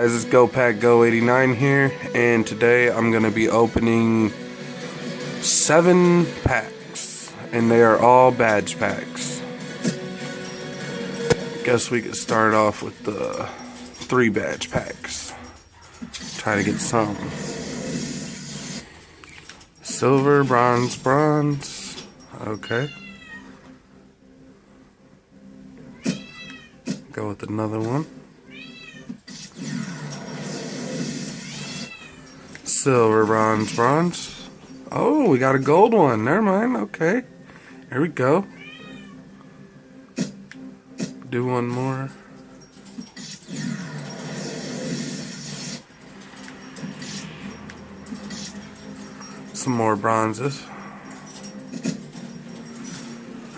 Guys, it's Go Pack Go 89 here, and today I'm going to be opening 7 packs, and they are all badge packs. Guess we could start off with the 3 badge packs. Try to get some. Silver, bronze, bronze. Okay. Go with another one. Silver, bronze, bronze. Oh, we got a gold one. Never mind. Okay. Here we go. Do one more. Some more bronzes.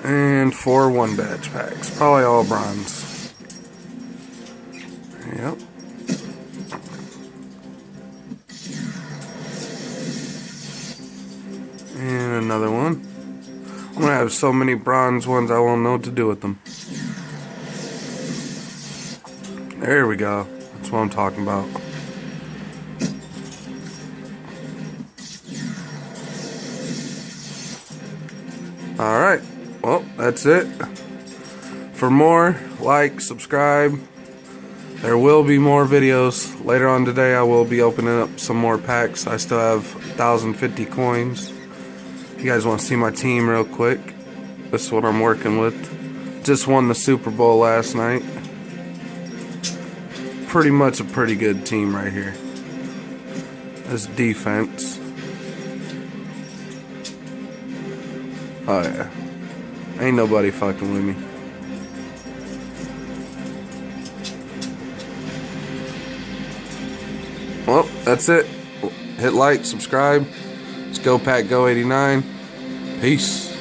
And 4 1 badge packs. Probably all bronze. Yep. And another one. I'm gonna have so many bronze ones I won't know what to do with them. There we go. That's what I'm talking about. Alright. Well, that's it. For more, like, subscribe. There will be more videos. Later on today I will be opening up some more packs. I still have 1,050 coins. If you guys want to see my team real quick, this is what I'm working with. Just won the Super Bowl last night. Pretty much a pretty good team right here. This defense. Oh yeah. Ain't nobody fucking with me. Well, that's it. Hit like, subscribe. Let's Go Pack Go 89. Peace.